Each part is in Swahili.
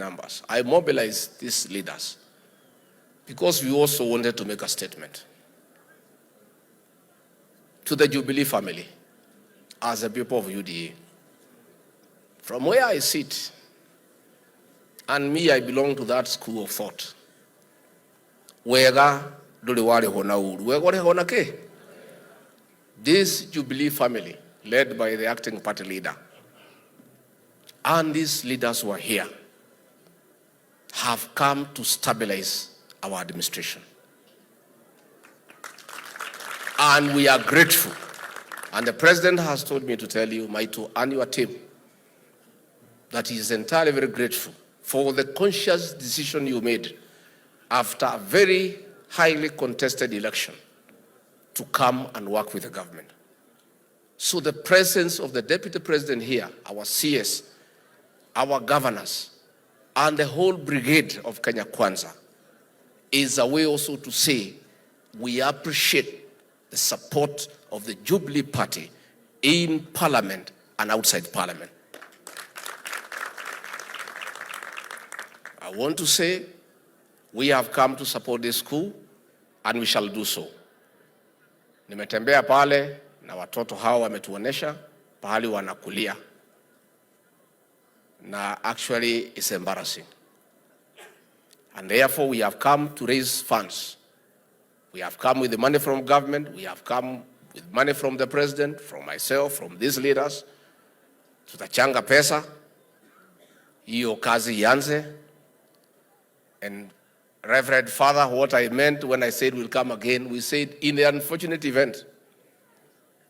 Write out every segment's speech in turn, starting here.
numbers. I mobilized these leaders because we also wanted to make a statement to the Jubilee family as a people of UDA. From where I sit, and me, I belong to that school of thought. Wega dole wale hona uru. Wega wale hona ke? This Jubilee family, led by the acting party leader, and these leaders who are here, have come to stabilize our administration. And we are grateful. And the president has told me to tell you, Maito, and your team, that he is entirely very grateful for the conscious decision you made after a very highly contested election to come and work with the government. So the presence of the deputy president here, our CS, our governors, and the whole brigade of Kenya Kwanza is a way also to say we appreciate the support of the Jubilee Party in Parliament and outside Parliament. I want to say we have come to support this school and we shall do so. Nimetembea pale na watoto hawa wametuonesha pahali wanakulia. Na actually it's embarrassing. And therefore we have come to raise funds. We have come with the money from government. We have come with money from the president, from myself, from these leaders. Tutachanga pesa. Hiyo kazi ianze. And Reverend Father, what I meant when I said we'll come again, we said in the unfortunate event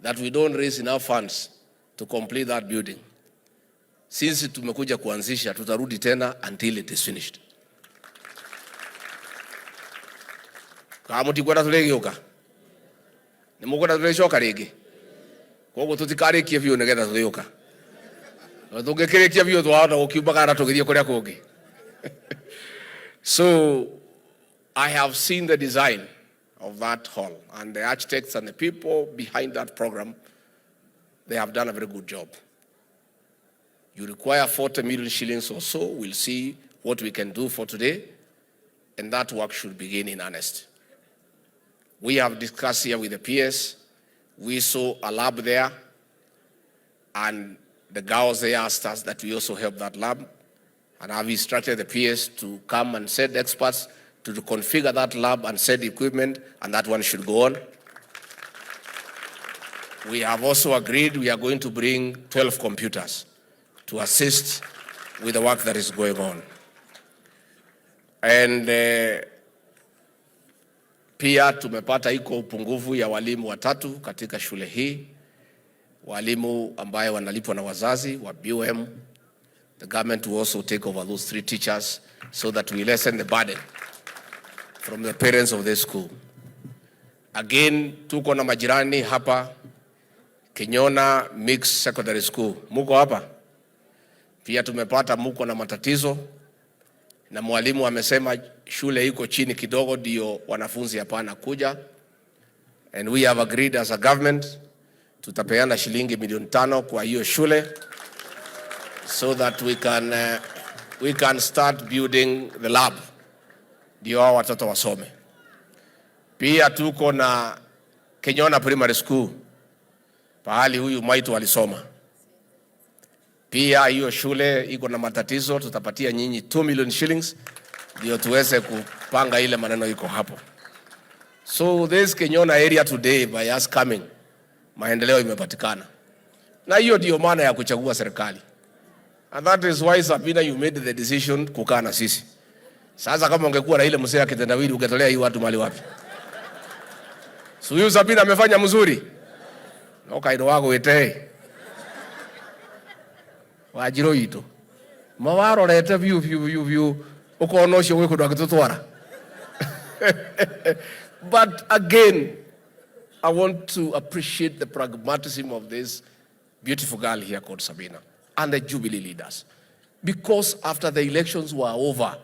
that we don't raise enough funds to complete that building, since tumekuja kuanzisha, tutarudi tena until it is finished. Kama tikwenda tulegeuka, nimukwenda tuleshoka rigi, koguo tutikarekie biũ nigetha tuthĩũka, tũngĩkĩrĩkia biũ twahota gũkiuma kana tũgĩthiĩ kũrĩa kũngĩ. So I have seen the design of that hall, and the architects and the people behind that program, they have done a very good job. You require 40 million shillings or so. We'll see what we can do for today, and that work should begin in earnest. We have discussed here with the PS. We saw a lab there, and the girls there asked us that we also help that lab, and I've instructed the PS to come and send experts to configure that lab and send equipment, and that one should go on. We have also agreed we are going to bring 12 computers to assist with the work that is going on. And pia tumepata iko upungufu ya walimu watatu katika shule hii, walimu ambaye wanalipwa na wazazi wa BOM. The government will also take over those 3 teachers so that we lessen the burden from the parents of this school. Again, tuko na majirani hapa, Kenyona Mixed Secondary School. Muko hapa? Pia tumepata muko na matatizo, na mwalimu amesema shule iko chini kidogo ndio wanafunzi hapana kuja. And we have agreed as a government tutapeana shilingi milioni 5 kwa hiyo shule so that we can start building the lab ndio hao watoto wasome. Pia tuko na Kenyona Primary School, pahali huyu Maito alisoma. Pia hiyo shule iko na matatizo, tutapatia nyinyi 2 million shillings ndio tuweze kupanga ile maneno iko hapo. So this Kenyona area today, by us coming, maendeleo imepatikana. Na hiyo ndio maana ya kuchagua serikali. And that is why, Sabina, you made the decision kukaa na sisi. Sasa kama ungekuwa na ile mzee ya kitendawili ungetolea hii watu mali wapi? So huyu Sabina amefanya mzuri. No kaido wako wete. Wajiro ito. Mawaro leta view. Ukonosho weko ndo akitutwara. But again, I want to appreciate the pragmatism of this beautiful girl here called Sabina and the Jubilee leaders. Because after the elections were over,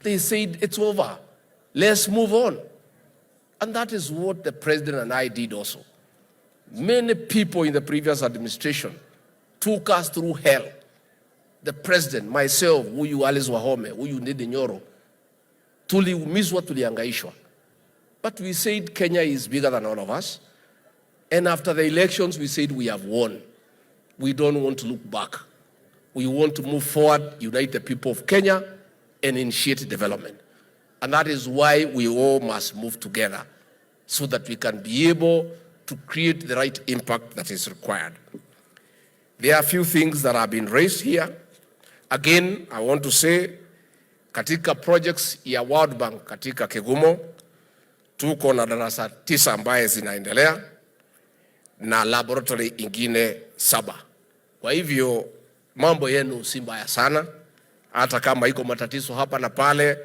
they said, it's over. Let's move on. And that is what the president and I did also. Many people in the previous administration took us through hell the president, myself, huyu Alice Wahome, huyu Ndindi Nyoro, tuliumizwa, tuliangaishwa. But we said Kenya is bigger than all of us. And after the elections, we said we have won. We don't want to look back. We want to move forward, unite the people of Kenya, and initiate development. And that is why we all must move together so that we can be able to create the right impact that is required. There are a few things that have been raised here. Again, I want to say, katika projects ya World Bank katika Kegumo, tuko na darasa 9 ambaye zinaendelea na laboratory ingine 7. Kwa hivyo mambo yenu si mbaya sana, hata kama iko matatizo hapa na pale,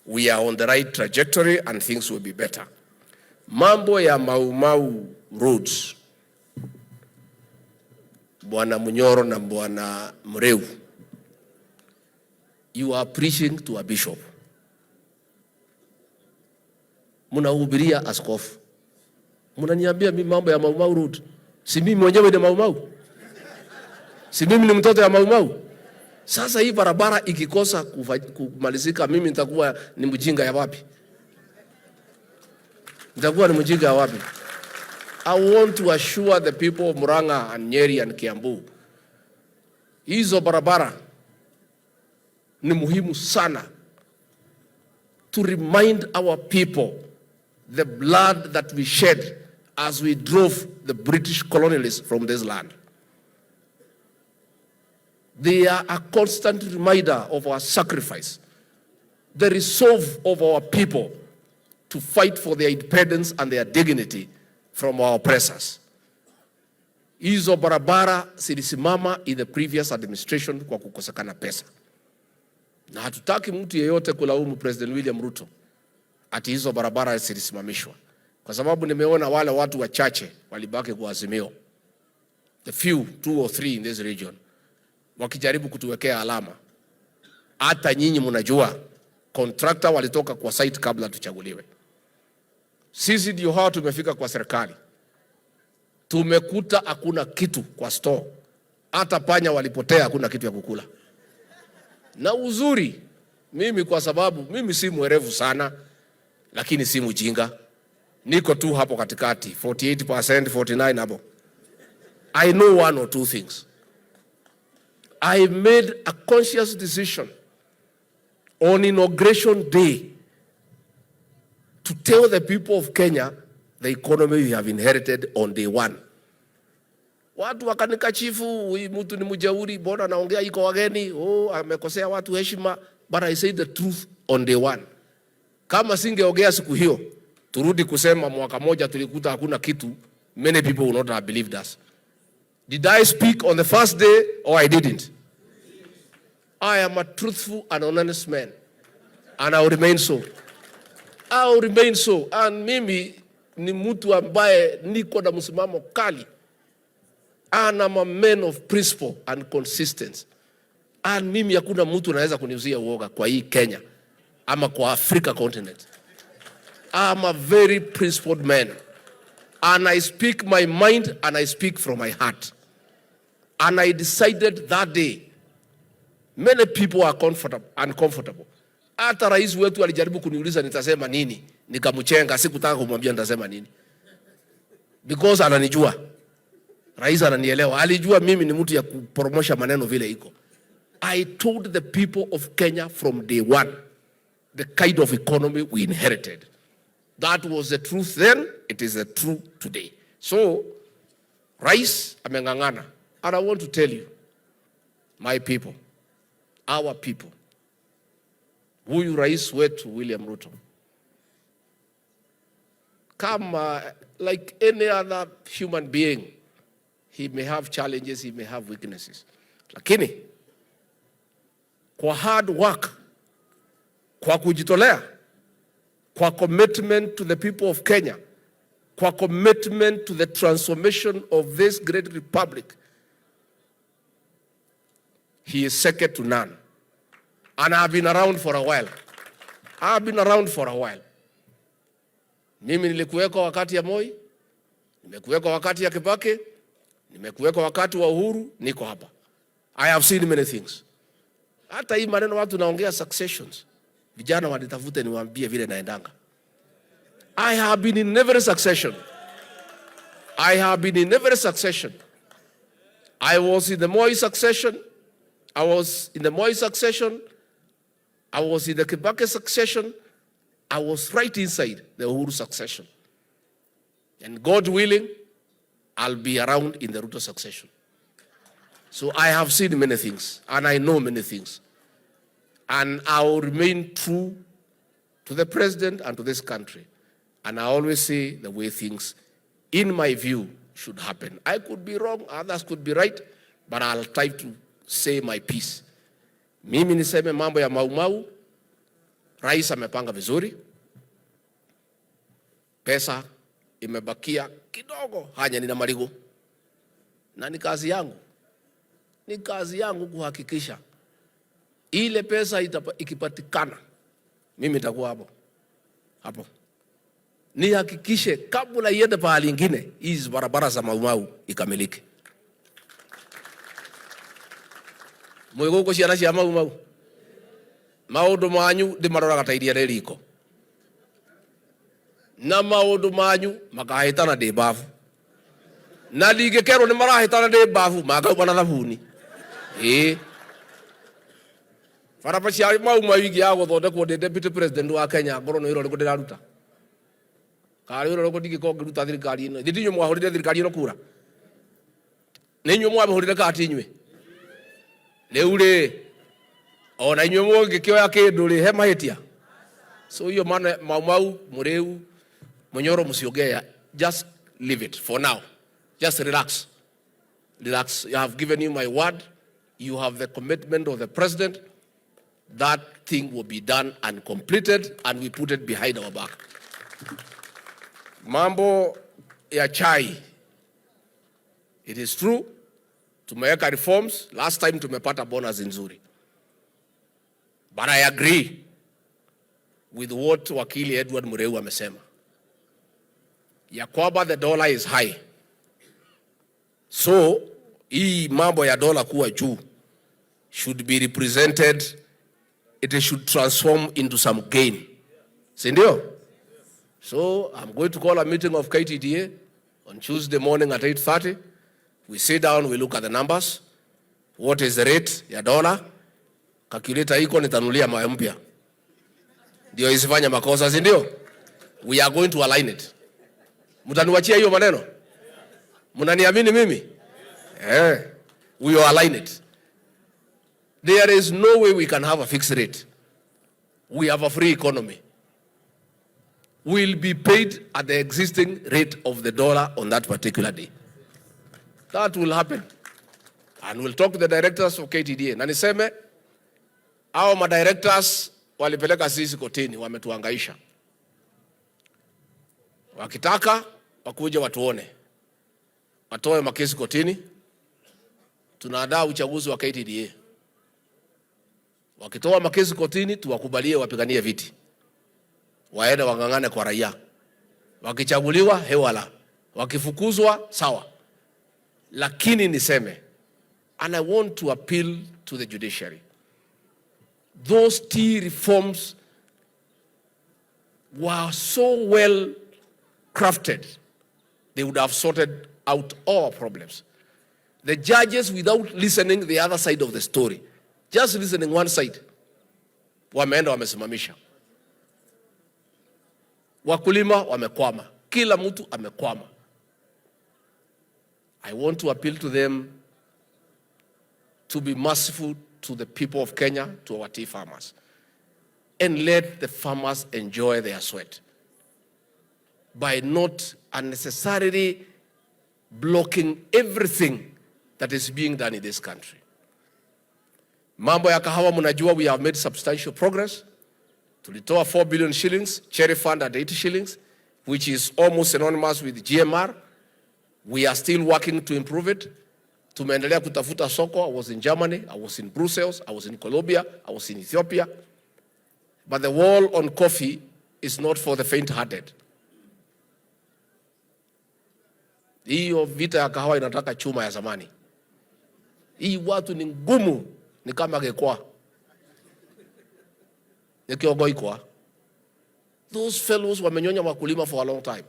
we are on the right trajectory and things will be better. Mambo ya Mau roads, Bwana Munyoro na Bwana Mreu, you are preaching to a bishop. Munahubiria askofu. Munaniambia mimi mambo ya Mau road. Si mimi mwenyewe ni Mau? Si mimi ni mtoto ya Mau? Sasa hii barabara ikikosa kumalizika, mimi nitakuwa ni mjinga ya wapi? Nitakuwa ni mjinga ya wapi? I want to assure the people of Murang'a and Nyeri and Kiambu, hizo barabara ni muhimu sana to remind our people the blood that we shed as we drove the British colonialists from this land. They are a constant reminder of our sacrifice, the resolve of our people to fight for their independence and their dignity from our oppressors. Hizo barabara zilisimama in the previous administration kwa kukosekana pesa. Na hatutaki mtu yeyote kulaumu President William Ruto ati hizo barabara zilisimamishwa, kwa sababu nimeona wale watu wachache walibaki kwa Azimio, the few 2 or 3 in this region, wakijaribu kutuwekea alama. Hata nyinyi mnajua contractor walitoka kwa site kabla tuchaguliwe. Sisi ndio hao tumefika kwa serikali, tumekuta hakuna kitu kwa store, hata panya walipotea, hakuna kitu ya kukula. Na uzuri, mimi kwa sababu mimi si mwerevu sana, lakini si mjinga, niko tu hapo katikati, 48%, 49 hapo. I know 1 or 2 things. I made a conscious decision on inauguration day to tell the people of Kenya the economy we have inherited on day 1. Watu wakanika chifu, huyu mtu ni mjeuri, mbona anaongea iko wageni, amekosea watu heshima, but I say the truth on day 1. Kama singeongea siku hiyo, turudi kusema mwaka moja tulikuta hakuna kitu, many people would not have believed us. Did I speak on the first day or I didn't? I am a truthful and honest man, and I will remain so. I will remain so. And mimi ni mtu ambaye niko na msimamo kali. And I'm a man of principle and consistency. And mimi hakuna mtu anaweza kuniuzia uoga kwa hii Kenya ama kwa Africa continent. I'm a very principled man. And I speak my mind and I speak from my heart. And I decided that day, many people are uncomfortable. Hata rais wetu alijaribu kuniuliza nitasema nini, nikamchenga, sikutaka kumwambia nitasema nini. Because ananijua. Rais ananielewa. Alijua mimi ni mtu ya kupromosha maneno vile iko. I told the people of Kenya from day 1 the kind of economy we inherited. That was the truth then, it is the truth today. So, rais amengangana. And I want to tell you, my people, our people, huyu rais wetu William Ruto, kama like any other human being, he may have challenges, he may have weaknesses. Lakini, kwa hard work, kwa kujitolea, kwa commitment to the people of Kenya, kwa commitment to the transformation of this great republic, he is second to none. And I've been around for a while. Mimi nilikuweko wakati ya Moi, nimekuweko wakati ya Kibaki, nimekuweko wakati wa Uhuru, niko hapa. I have seen many things. Hata hii maneno watu naongea successions. Vijana wanitafute niwaambie vile naendanga. I have been in every succession. I have been in every succession. I was in the MYKE succession. I was in the MYKE succession. I was in the Kibaki succession. I was right inside the Uhuru succession. And God willing, I'll be around in the Ruto succession. So I have seen many things, and I know many things. And I will remain true to the president and to this country. And I always say the way things, in my view, should happen. I could be wrong, others could be right, but I'll try to say my piece. Mimi niseme mambo ya Mau, rais amepanga vizuri. Pesa imebakia kidogo, hanya nina marigo. Na ni kazi yangu. Ni kazi yangu kuhakikisha ile pesa ikipatikana, mimi nitakuwa hapo. Nihakikishe kabla iende pahali nyingine, hizi barabara za Mau ikamilike. Mwego ciana cia Mau maundu manyu ndimaroraga ta iria riko, na maundu manyu makahitana ndi bafu, na ndingikerwo ni marahitana ndi bafu makauga na thabuni. Barabara cia Mau ingi ya guthondekwo ndi deputy president wa Kenya, ngoro no iro riko ndiraruta kari iro riko ndingikongiruta thirikari ino. Ndinyu mwahurire thirikari ino kura, ninyu mwahurire kati inywe riu ri ona inywe mungikioya kindu ri he mahitia. So hiyo maana Mau muriu munyoro musiogea, just leave it for now. Just relax. Relax. I have given you my word. You have the commitment of the president. That thing will be done and completed, and we put it behind our back. Mambo ya chai. It is true. Tumeweka reforms. Last time tumepata bonus nzuri. But I agree with what Wakili Edward Mureu amesema. Ya kwamba the dollar is high. So, hii mambo ya dola kuwa juu should be represented, it should transform into some gain. Sindio? So, I'm going to call a meeting of KTDA on Tuesday morning at 8:30. We sit down, we look at the numbers. What is the rate ya dola? Calculator iko nitanulia mawe mpya. Ndio isifanya makosa, sindio? We are going to align it. Mutaniwachia hiyo maneno? Munaniamini mimi? We will align it. There is no way we can have a fixed rate. We have a free economy. We'll be paid at the existing rate of the dollar on that particular day. That will happen. And we'll talk to the directors of KTDA. Na niseme, hao madirectors walipeleka sisi kotini, wametuhangaisha. Wakitaka, wakuje watuone. Watoe makesi kotini. Tunaandaa uchaguzi wa KTDA. Wakitoa makesi kotini, tuwakubalie wapiganie viti. Waende wangangane kwa raia. Wakichaguliwa, hewala. Wakifukuzwa, sawa. Lakini niseme, and I want to appeal to the judiciary. Those key reforms were so well crafted, they would have sorted out all problems. The judges, without listening the other side of the story, just listening one side, wameenda wamesimamisha. Wakulima wamekwama. Kila mtu amekwama. I want to appeal to them to be merciful to the people of Kenya, to our tea farmers, and let the farmers enjoy their sweat by not unnecessarily blocking everything that is being done in this country. Mambo ya kahawa mnajua, we have made substantial progress. Tulitoa 4 billion shillings, cherry fund at 80 shillings, which is almost synonymous with GMR. We are still working to improve it. Tumeendelea kutafuta soko. I was in Germany, I was in Brussels, I was in Colombia, I was in Ethiopia. But the war on coffee is not for the faint-hearted. Hiyo vita ya kahawa inataka chuma ya zamani. Hii watu ni ngumu, ni kama gekwa. Those fellows wamenyonya wakulima for a long time.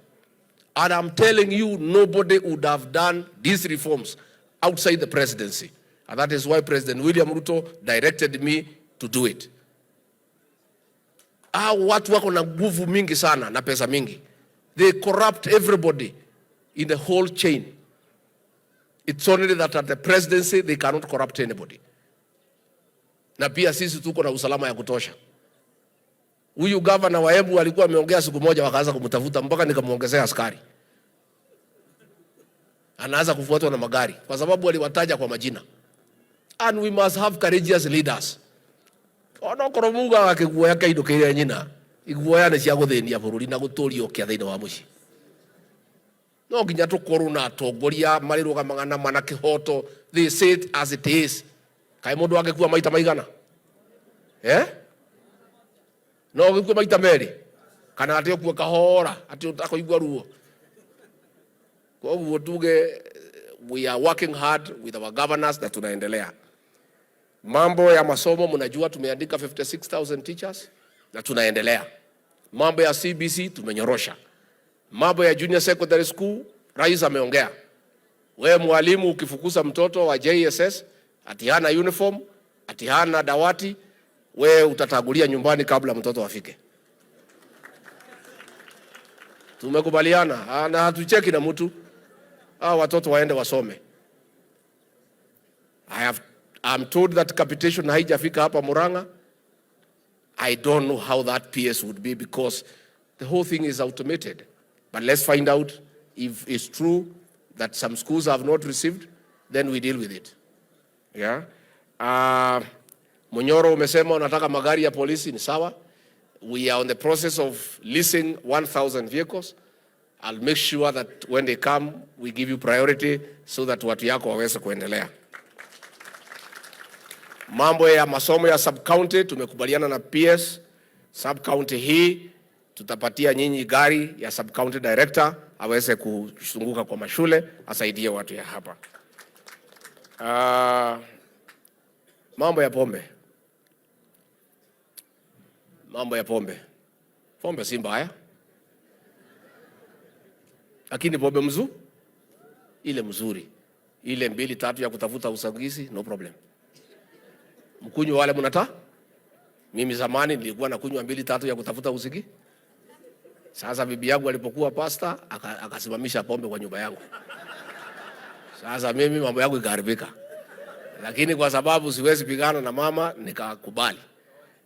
And I'm telling you, nobody would have done these reforms outside the presidency. And that is why President William Ruto directed me to do it. Watu wako na nguvu mingi sana na pesa mingi. They corrupt everybody in the whole chain. It's only that at the presidency they cannot corrupt anybody. Na pia sisi tuko na usalama ya kutosha. Huyu governor wa Embu alikuwa ameongea siku moja wakaanza kumtafuta mpaka nikamuongezea askari. Anaanza kufuatwa na magari kwa sababu waliwataja kwa majina. And we must have courageous leaders. Ono koromuga wakiguoya kaindo kire nyina. Iguoya ne cia guthenia bururi na guturio kia thiini wa muci. No nginya tukorwo na atongoria marirũgamagana mana kihoto. They say it as it is. Kai mundu angekuwa maita maigana? No ngikuwa maita meri. Kana ati okuwa kahora, ati utakoigwa ruo. Kwa hivyo tuge, we are working hard with our governors na tunaendelea. Mambo ya masomo mnajua tumeandika 56,000 teachers na tunaendelea. Mambo ya CBC tumenyorosha. Mambo ya junior secondary school rais ameongea. Wewe mwalimu ukifukuza mtoto wa JSS ati hana uniform, ati hana dawati, wewe utatagulia nyumbani kabla mtoto afike. Tumekubaliana na hatucheki na mtu. Watoto waende wasome. I'm told that capitation haijafika hapa Murang'a. I don't know how that PS would be because the whole thing is automated. But let's find out if it's true that some schools have not received, then we deal with it. Yeah. Munyoro umesema unataka magari ya polisi, ni sawa. We are on the process of leasing 1,000 vehicles. I'll make sure that when they come, we give you priority so that watu yako waweze kuendelea. Mambo ya masomo ya sub-county, tumekubaliana na PS. Sub-county hii, tutapatia nyinyi gari ya sub-county director, aweze kushunguka kwa mashule, asaidie watu ya hapa. Mambo ya pombe. Mambo ya pombe. Pombe si mbaya. Lakini pombe ile mzuri. Ile 2-3 ya kutafuta usingizi, no problem. Mkunywa wale mnata? Mimi zamani nilikuwa nakunywa 2-3 ya kutafuta usingizi. Sasa bibi yangu alipokuwa pasta, akasimamisha pombe kwa nyumba yangu. Sasa mimi mambo yangu ikaharibika. Lakini kwa sababu siwezi pigana na mama, nikakubali.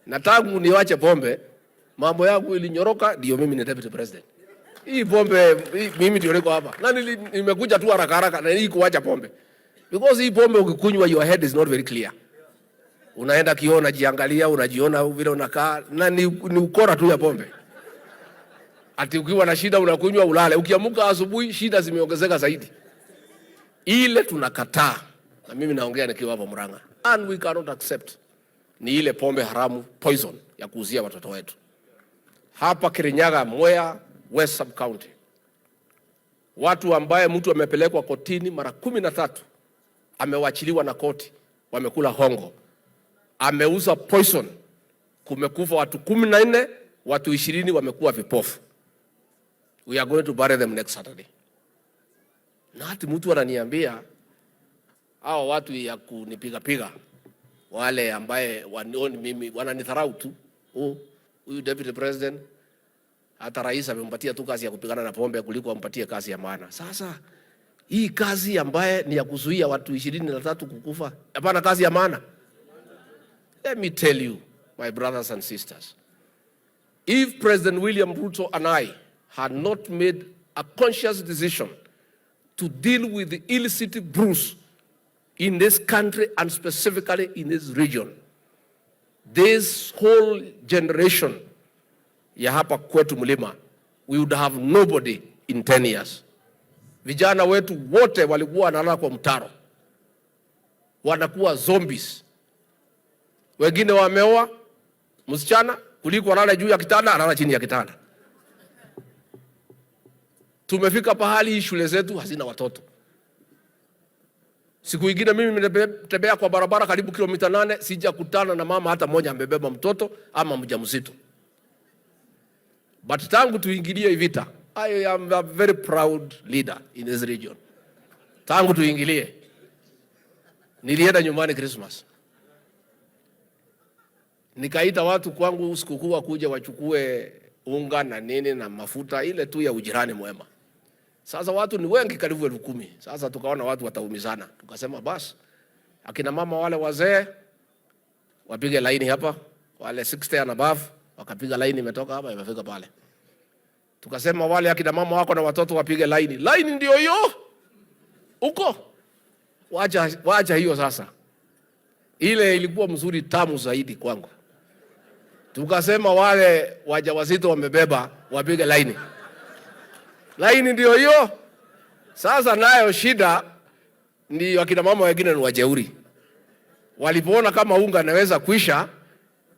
Na tangu niwache pombe, mambo yangu ilinyoroka, ndio mimi ni deputy president. Hii pombe, mimi ndio niko hapa. Na nimekuja tu haraka na hii kuacha pombe. Because hii pombe ukikunywa, your head is not very clear. Unaenda kioo unajiangalia, unajiona vile unakaa, na ni ukora tu ya pombe. Ati ukiwa na shida unakunywa ulale. Ukiamka asubuhi shida zimeongezeka zaidi. Ile tunakataa. Na mimi naongea nikiwa hapa Murang'a. And we cannot accept. Ni ile pombe haramu, poison ya kuuzia watoto wetu. Hapa Kirinyaga, Mwea, West Sub County. Watu ambaye mtu amepelekwa kotini mara 13, amewachiliwa na koti, wamekula hongo. Ameuza poison, kumekufa watu 14, watu 20 wamekuwa vipofu. We are going to bury them next Saturday. Na hati mtu ananiambia hao watu ya kunipiga wale ambaye wanioni mimi wananidharau tu. Huyu deputy president hata rais amempatia tu kazi ya kupigana na pombe kuliko ampatie kazi ya maana. Sasa hii kazi ambaye ni ya kuzuia watu 23 kukufa, hapana kazi ya maana. Let me tell you, my brothers and sisters, if President William Ruto and I had not made a conscious decision to deal with the illicit brews in this country and specifically in this region, this whole generation ya hapa kwetu mlima, we would have nobody in 10 years. Vijana wetu wote walikuwa wanalala kwa mtaro, wanakuwa zombies. Wengine wameoa msichana kuliko analala juu ya kitanda, analala chini ya kitanda. Tumefika pahali shule zetu hazina watoto. Siku ingine mimi nimetembea kwa barabara karibu kilomita 8 sijakutana na mama hata mmoja amebeba mtoto ama mjamzito. But tangu tuingilie vita, I am a very proud leader in this region. Tangu tuingilie, nilienda nyumbani Christmas. Nikaita watu kwangu sikukuu wakuja wachukue unga na nini na mafuta ile tu ya ujirani mwema. Sasa watu ni wengi karibu 10,000. Sasa tukaona watu wataumizana. Tukasema basi akina mama wale wazee wapige laini hapa, wale 60 and above wakapiga laini imetoka hapa imefika pale. Tukasema wale akina mama wako na watoto wapige laini. Laini ndio hiyo. Uko. Wacha hiyo sasa. Ile ilikuwa mzuri tamu zaidi kwangu. Tukasema wale wajawazito wamebeba wapige laini. Laini ndio hiyo. Sasa nayo shida ni akina mama wengine ni wajeuri. Walipoona kama unga naweza kuisha,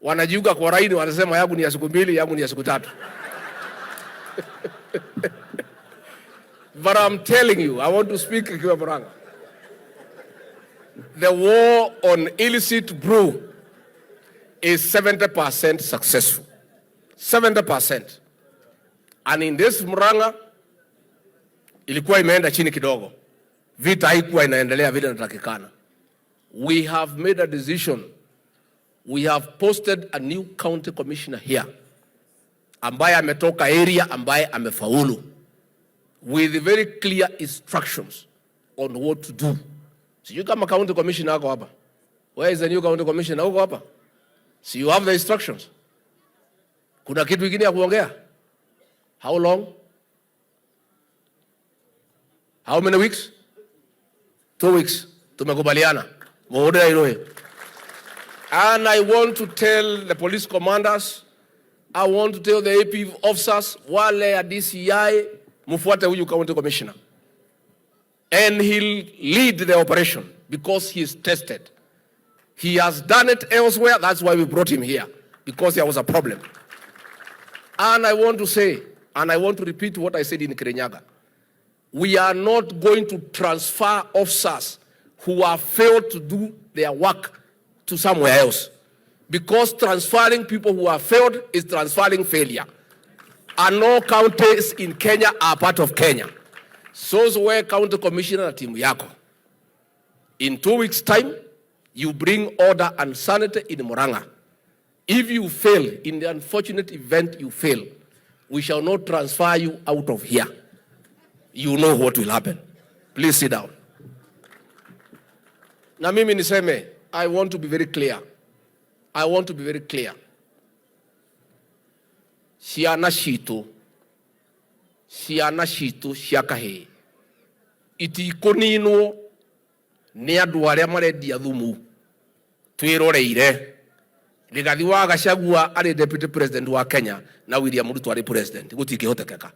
wanajiunga kwa laini wanasema yangu ni ya siku 2, yangu ni ya siku 3. But I'm telling you, I want to speak ikiwa Murang'a. The war on illicit brew is 70% successful. 70%. And in this Murang'a, ilikuwa imeenda chini kidogo. Vita haikuwa inaendelea vile inatakikana. We have made a decision. We have posted a new county commissioner here, ambaye ametoka area ambaye amefaulu, with very clear instructions on what to do. Sijui kama county commissioner ako hapa. Where is the new county commissioner? Uko hapa? So you have the instructions. Kuna kitu kingine ya kuongea? How long? How many weeks? 2 weeks. Tumekubaliana. Muhudira irohe. And I want to tell the police commanders, I want to tell the AP officers, wale ya DCI, mufuate huyu county commissioner. And he'll lead the operation because he is tested. He has done it elsewhere. That's why we brought him here, because there was a problem. And I want to say, and I want to repeat what I said in Kirinyaga. We are not going to transfer officers who have failed to do their work to somewhere else. Because transferring people who have failed is transferring failure. And all counties in Kenya are part of Kenya. So where county commissioner na timu yako. In 2 weeks' time, you bring order and sanity in Murang'a. If you fail, in the unfortunate event you fail, we shall not transfer you out of here. You know what will happen. Please sit down. Na mimi niseme, I want to be very clear. I want to be very clear. Ciana citu cia kahii itikuninwo ni andu aria marendia thumu. Twiroreire Rigathi wa Gachagua ari deputy president wa Kenya na William Ruto ari president, gutingihotekeka.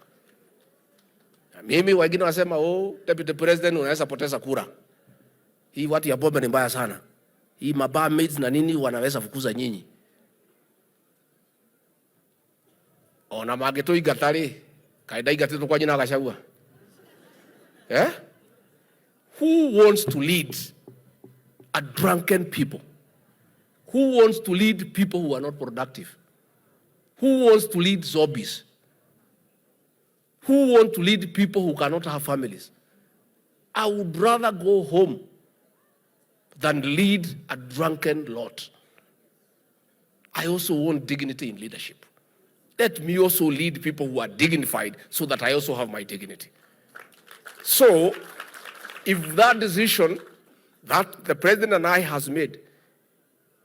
Mimi wengine wasema deputy president unaweza poteza kura. Hii watu ya bomba ni mbaya sana. Hii mabamaids na nini wanaweza fukuza nyinyi. Ona mageto igatari kaida igatito kwa jina Gachagua. Who wants to lead a drunken people? Who wants to lead people who are not productive? Who wants to lead zombies? Who want to lead people who cannot have families? I would rather go home than lead a drunken lot. I also want dignity in leadership. Let me also lead people who are dignified so that I also have my dignity. So, if that decision that the president and I has made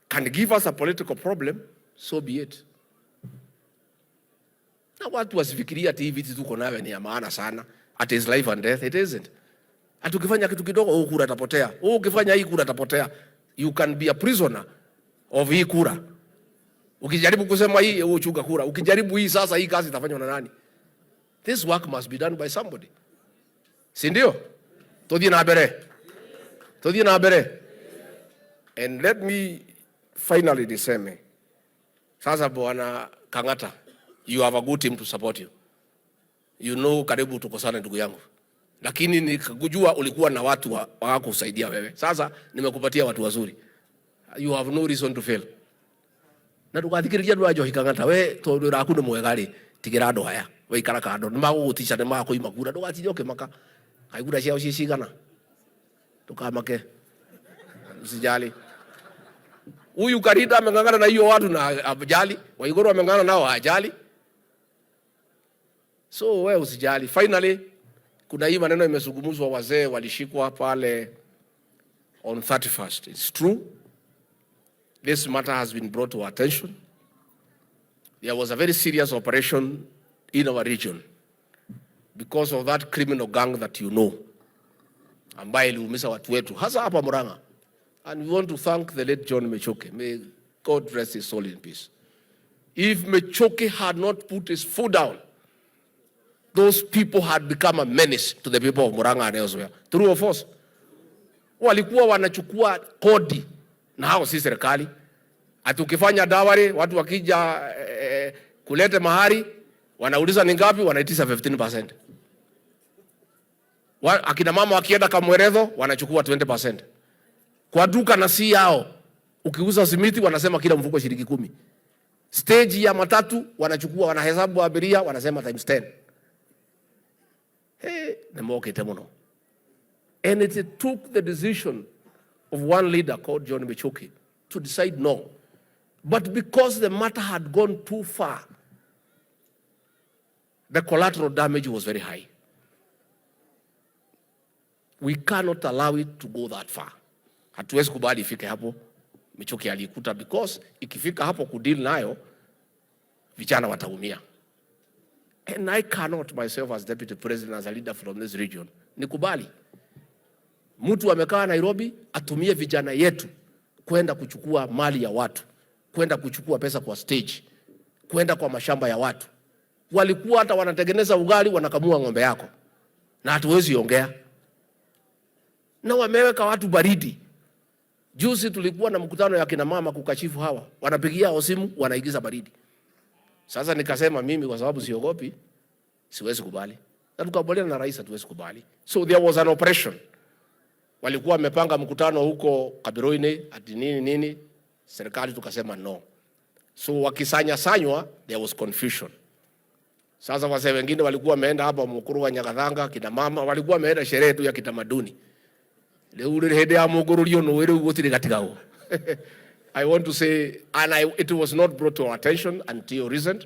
can give us a political problem, so be it. Na watu wasifikiria ati hivi tuko nawe ni ya maana sana. At his life and death, it isn't. Ati ukifanya kitu kidogo kura atapotea. Ukifanya hii kura atapotea. You can be a prisoner of hii kura. Ukijaribu kusema hii uchunga kura. Ukijaribu hii sasa hii kazi itafanywa na nani? This work must be done by somebody. Si ndio? Tudhi na bere. And let me finally niseme. Sasa Bwana Kang'ata, you have a good team to support you. You know karibu tukosane ndugu yangu. lakini nikajua ulikuwa na watu wa kusaidia wewe. Sasa nimekupatia watu wazuri. You have no reason to fail. Na tukathikiriria ndu ajohikangata we tondu raku ni mwega ri tigira andu haya we ikara kando ni magugutisha ni makuima kura ndugatinyoke maka kaigura ciao cicigana tukamake usijali. Huyu Karida ameng'ang'ana na hiyo watu na ajali, Waiguru ameng'ang'ana nao ajali. So wewe usijali. Finally kuna hii maneno imezungumzwa, wazee walishikwa pale on 31st. It's true. This matter has been brought to our attention. There was a very serious operation in our region because of that criminal gang that you know, ambaye iliumiza watu wetu hasa hapa Murang'a. And we want to thank the late John Mechoke. May God rest his soul in peace. If Mechoke had not put his foot down, those people had become a menace to the people of Murang'a and elsewhere. True or false? Walikuwa wanachukua kodi na hao si serikali. Atukifanya dawari, watu wakija kulete mahari, wanauliza ni ngapi, wanaitisha 15%. Akina mama wakienda Kamweredho, wanachukua 20%. Kwa duka na si yao, ukiuza simiti wanasema kila mfuko shilingi 10. Stage ya matatu wanachukua, wanahesabu abiria, wanasema times 10. Nimokete muno. And it took the decision of one leader called John Mechoke to decide no. But because the matter had gone too far, the collateral damage was very high. We cannot allow it to go that far. Hatuwezi kubali ifike hapo Mechoke alikuta, because ikifika hapo kudeal nayo vijana wataumia. And I cannot myself as deputy president, as a leader from this region, nikubali mtu amekaa Nairobi atumie vijana yetu kwenda kuchukua mali ya watu, kwenda kuchukua pesa kwa stage, kwenda kwa mashamba ya watu. Walikuwa hata wanatengeneza ugali, wanakamua ng'ombe yako na hatuwezi ongea. Na wameweka watu baridi. Juzi tulikuwa na mkutano ya kina mama kukashifu hawa, wanapigia simu, wanaigiza baridi. Sasa nikasema mimi kwa sababu siogopi, siwezi kubali. Na tukakubaliana na rais hatuwezi kubali. So there was an operation. Walikuwa wamepanga mkutano huko Kabiroine ati nini, serikali tukasema no. So wakisanywa there was confusion. Sasa wazee wengine walikuwa wameenda hapa mkuru wa Nyagathanga, kina mama walikuwa wameenda sherehe tu ya kitamaduni. Leo ile hede ya mugururio no were ugotire gatigao. I want to say, and it was not brought to our attention until recent.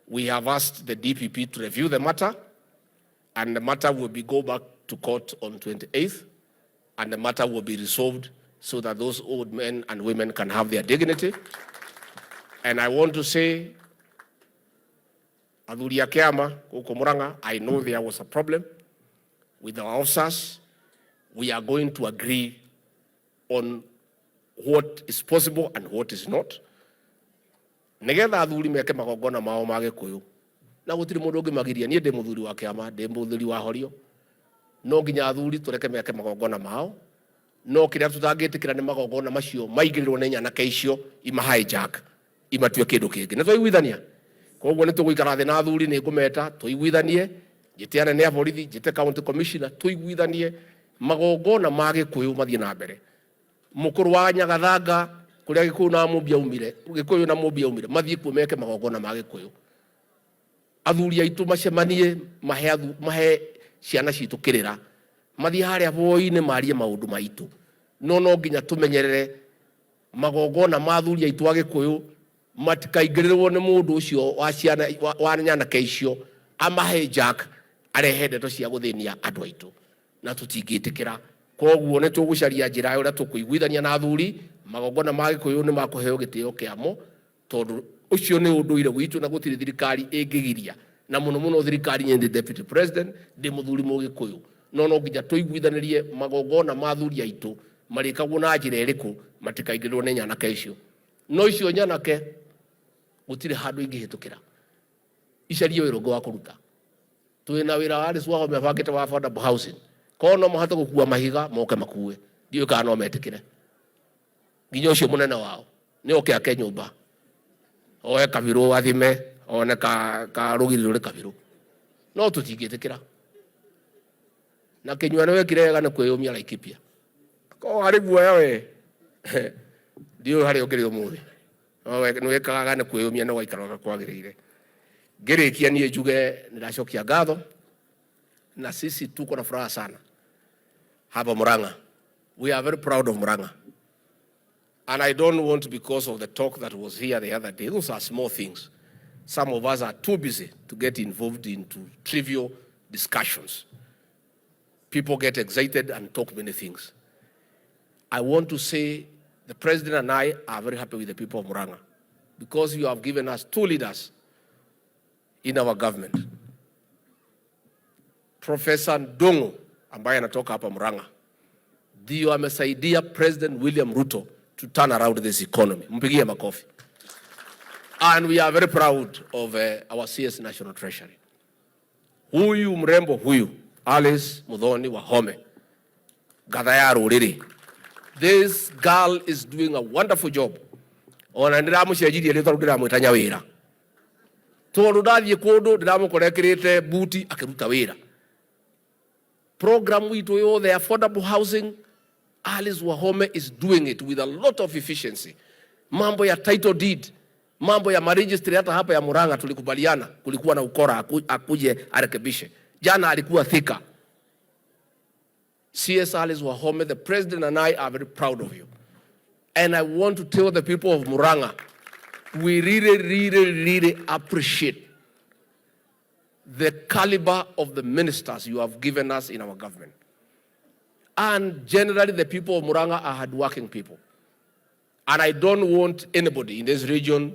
We have asked the DPP to review the matter, and the matter will go back to court on 28th, and the matter will be resolved so that those old men and women can have their dignity. And I want to say, Aduria Kiama, huko Murang'a, I know there was a problem with our officers. We are going to agree on what is possible and what is not. Negetha athuri meke magongona mao mage kuyu. Na gutiri mundu ungimagiria nie ndi muthuri wa Kiama, ndi muthuri wa Horio. No nginya athuri tureke meke magongona mao. No kiria tutangitikira ni magongona macio maigirirwo ni nyanake icio ima-hijack imatue kindu kingi. Na twaiguithania. Koguo ni tuguikara thi na athuri ni ngumeta tuiguithanie, njite anene a borithi, njite county commissioner tuiguithanie, magongona mage kuyu mathie na mbere. Mukuru wa Nyagathanga kuria Gikuyu na Mumbi aumire, Gikuyu na Mumbi aumire mathie kuo meke magongona ma Gikuyu. Athuri aitu macemanie mahe ciana citu kirira, mathie haria voi-ini marie maundu maitu. No nginya tumenyerere magongona ma athuri aitu a Gikuyu matikaingĩrĩrwo nĩ mũndũ ũcio wa ciana wa nyanake icio ama-hijack arehe ndeto cia gũthĩnia andũ aitũ, na tũtingĩtĩkĩra. Koguo nĩ tũgũcaria njĩra ya ũrĩa tũkũiguithania na athuri, magongona ma Gĩkũyũ nĩ makũheo gĩtĩo kĩamo, tondũ ũcio nĩ ũndũire witũ na gũtirĩ thirikari ĩngĩgiria. Na mũno mũno thirikari nyendĩ deputy president ndĩ mũthuri Mũgĩkũyũ, no nginya tũiguithanĩrie magongona ma athuri aitũ marĩkagwo na njĩra ĩrĩkũ matikaingĩrĩrwo nĩ nyanake icio. No icio nyanake gũtirĩ handũ ingĩhĩtũkĩra icario wĩra ũngĩ wa kũruta. Twĩna wĩra wa Alice Wahome abangĩte wa affordable housing. Korwo no mahote gũkua mahiga moke makue, ndiũĩ kana no metĩkĩre. Nginya ũcio mũnene wao nĩ oke ake nyũmba, oe Kabirũ athime, one ka rũgiri rũrĩ Kabirũ. No tũtingĩtĩkĩra. na kinywa nawe kirega na kweyumia Laikipia ko hari guoya we ndio hari okire umuthi we nwekaga na kweyumia no waikaraga kwagirire ngirikia nie njuge niracokia ngatho na sisi tuko na furaha sana hapa Murang'a. We are very proud of Murang'a. And I don't want, because of the talk that was here the other day, those are small things. Some of us are too busy to get involved into trivial discussions. People get excited and talk many things. I want to say the President and I are very happy with the people of Murang'a because you have given us two leaders in our government. Professor Ndung'u ambaye anatoka hapa Murang'a ndio amesaidia President William Ruto to turn around this economy. Mpigie makofi. And we are very proud of our CS National Treasury. Huyu mrembo huyu Alice Muthoni Wahome Gathaya Ruriri. This girl is doing a wonderful job. Ona ndiramucenjirie ritwa ndiramwitanya wira. Tondu ndathie kundu ndiramukorekirite buti akiruta wira. Program witu yo the affordable housing, Alice Wahome is doing it with a lot of efficiency. Mambo ya title deed, mambo ya registry hata hapa ya Murang'a tulikubaliana kulikuwa na ukora akuje arekebishe. Jana alikuwa thika. CS Alice Wahome, the President and I are very proud of you. And I want to tell the people of Murang'a, we really appreciate the caliber of the ministers you have given us in our government. And generally the people of Murang'a are hardworking people. And I don't want anybody in this region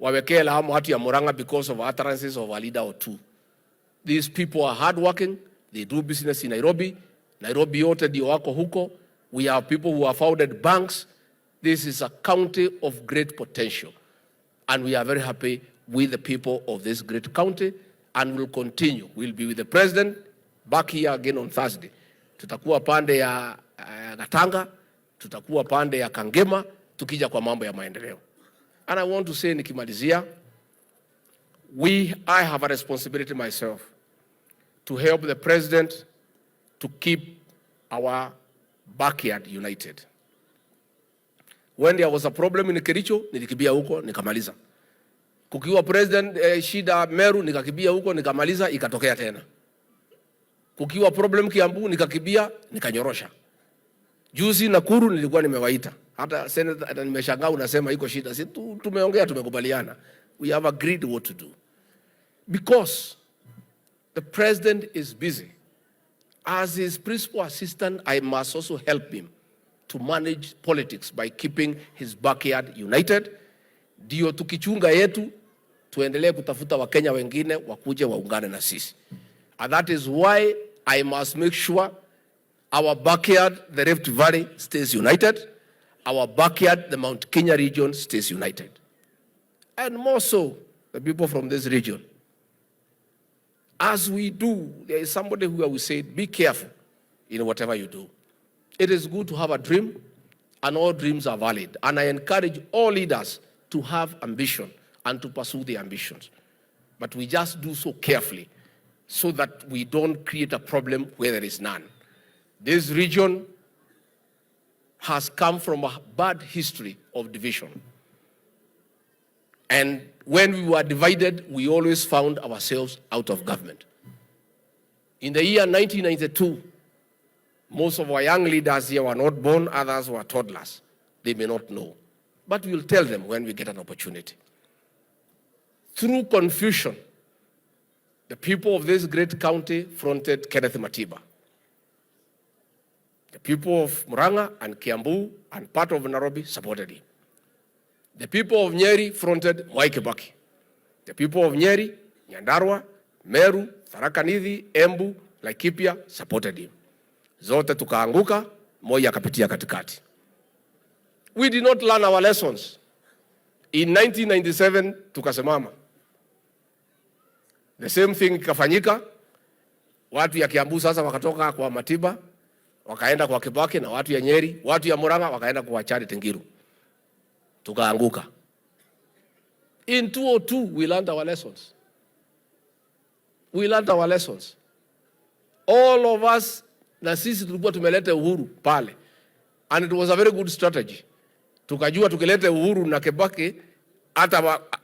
wawekea lahamu hatu ya Murang'a because of utterances of a leader or two. These people are hardworking. They do business in Nairobi. Nairobi yote ndio wako huko. We have people who have founded banks. This is a county of great potential. And we are very happy with the people of this great county and will continue. We'll be with the President back here again on Thursday. Tutakuwa pande ya Gatanga, tutakuwa pande ya Kangema, tukija kwa mambo ya maendeleo. And I want to say nikimalizia, I have a responsibility myself to help the President to keep our backyard united. When there was a problem in Kericho, nilikibia huko nikamaliza. Kukiwa President shida Meru, nikakibia huko nikamaliza, ikatokea tena. Kukiwa problem Kiambu, nikakibia nikanyorosha. Juzi Nakuru nilikuwa nimewaita. Hata Senator nimeshangaa unasema iko shida. Si tumeongea tumekubaliana. We have agreed what to do. Because the President is busy. As his principal assistant, I must also help him to manage politics by keeping his backyard united. Dio tukichunga yetu, tuendelee kutafuta Wakenya wengine wakuje waungane na sisi. And that is why I must make sure our backyard, the Rift Valley, stays united. Our backyard, the Mount Kenya region, stays united. And more so, the people from this region. As we do, there is somebody who will say, be careful in whatever you do. It is good to have a dream, and all dreams are valid. And I encourage all leaders to have ambition and to pursue their ambitions. But we just do so carefully so that we don't create a problem where there is none. This region has come from a bad history of division. And when we were divided, we always found ourselves out of government. In the year 1992, most of our young leaders here were not born, others were toddlers. They may not know. But we'll tell them when we get an opportunity. Through confusion, the people of this great county fronted Kenneth Matiba. The people of Murang'a and Kiambu and part of Nairobi supported him. The people of Nyeri fronted MYKE. The people of Nyeri, Nyandarua, Meru, Tharaka Nithi, Embu, Laikipia supported him. Zote tukaanguka, moja akapitia katikati. We did not learn our lessons. In 1997 tukasimama. The same thing ikafanyika. Watu ya Kiambu sasa wakatoka kwa Matiba, wakaenda kwa Kibaki, na watu ya Nyeri, watu ya Murang'a wakaenda kwa Charity Ngilu. Tukaanguka. In 2002 we learned our lessons. We learned our lessons. All of us, na sisi tulikuwa tumeleta uhuru pale. And it was a very good strategy. Tukajua tukilete uhuru na Kibaki,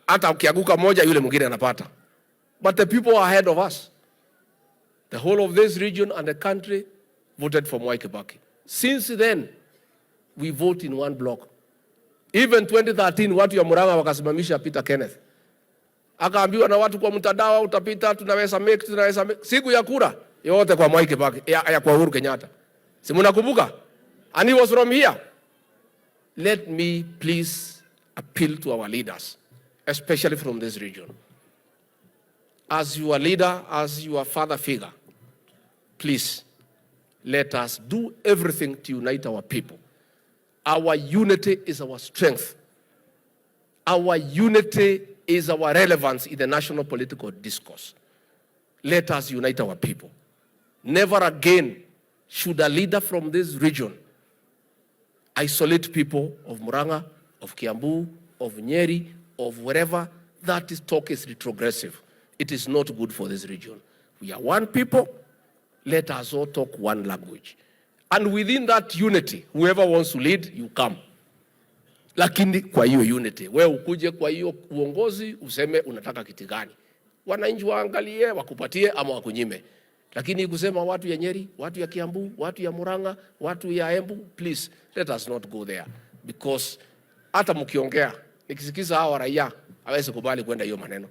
hata ukianguka moja yule mwingine anapata. But the people are ahead of us. The whole of this region and the country voted for MYKE. Since then, we vote in one block. Even 2013, watu ya Murang'a wakasimamisha Peter Kenneth. Akaambiwa na watu kwa mtandao utapita, tunaweza make. Siku ya kura, yote kwa MYKE ya kwa Uhuru Kenyatta. Si mnakumbuka? And he was from here. Let me please appeal to our leaders, especially from this region. As your leader, as your father figure, please let us do everything to unite our people. Our unity is our strength. Our unity is our relevance in the national political discourse. Let us unite our people. Never again should a leader from this region isolate people of Murang'a, of Kiambu, of Nyeri, of wherever. That talk is retrogressive. It is not good for this region. We are one people. Let us all talk one language. And within that unity, whoever wants to lead, you come. Lakini kwa hiyo unity, wewe ukuje kwa hiyo uongozi, useme unataka kiti gani. Wananchi waangalie, wakupatie ama wakunyime. Lakini kusema watu ya Nyeri, watu ya Kiambu, watu ya Murang'a, watu ya Embu, please, let us not go there. Because hata mkiongea, nikisikiza hawa raia, hawezi kubali kwenda hiyo maneno.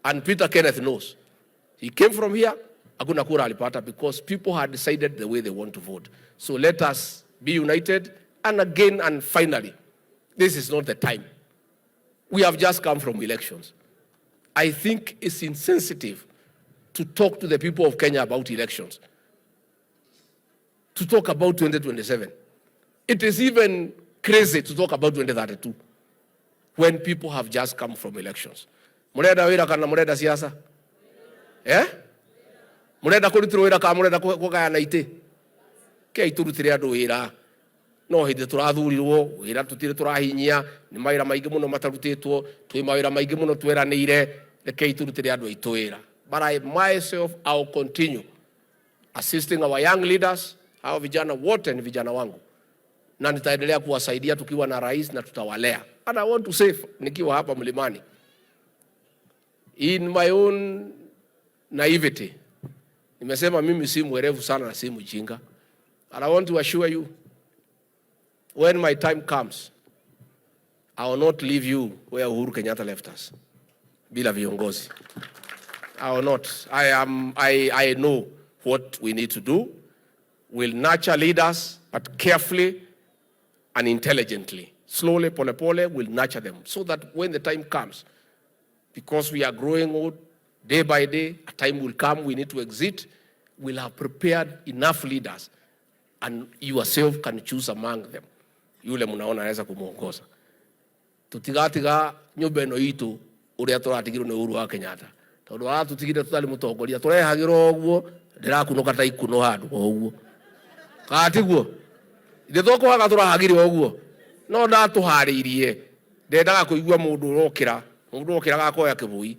And Peter Kenneth knows. He came from here, hakuna kura alipata because people had decided the way they want to vote. So let us be united. And again and finally, this is not the time. We have just come from elections. I think it's insensitive to talk to the people of Kenya about elections, to talk about 2027. It is even crazy to talk about 2032 when people have just come from elections. Mureda wira kana mureda siasa? Mureda kurutira wira kana mureda kugayana ite? Ke iturutire andu wira. No hindi turathurirwo wira tutire turahinyia ni mawira maingi muno matarutitwo twi mawira maingi muno tweranire reke iturutire andu aitu wira. But I myself, I'll continue assisting our young leaders, our vijana wote ni vijana wangu. Na nitaendelea kuwasaidia tukiwa na rais na tutawalea. And I want to say, nikiwa hapa mlimani, in my own naivety, nimesema mimi si mwerevu sana na si mjinga. And I want to assure you, when my time comes, I will not leave you where Uhuru Kenyatta left us. Bila viongozi. I will not. I know what we need to do. We'll nurture leaders, but carefully and intelligently. Slowly, pole pole, we'll nurture them so that when the time comes, because we are growing old day by day, a time will come, we need to exit, we'll have prepared enough leaders and yourself can choose among them. Yule munaona anaweza kumuongoza. Tutiga nyumba ino itu uria turatigirwo ni Uhuru wa Kenyatta. Tondu ara tutigire tutari mutongoria turehagirwo oguo ndirakunuka ta ikuno handu oguo. Katiguo. Ithe tukuhaga turahagire oguo. No ndatuhariirie. Ndendaga kuigua mundu urokira gakoya kibui.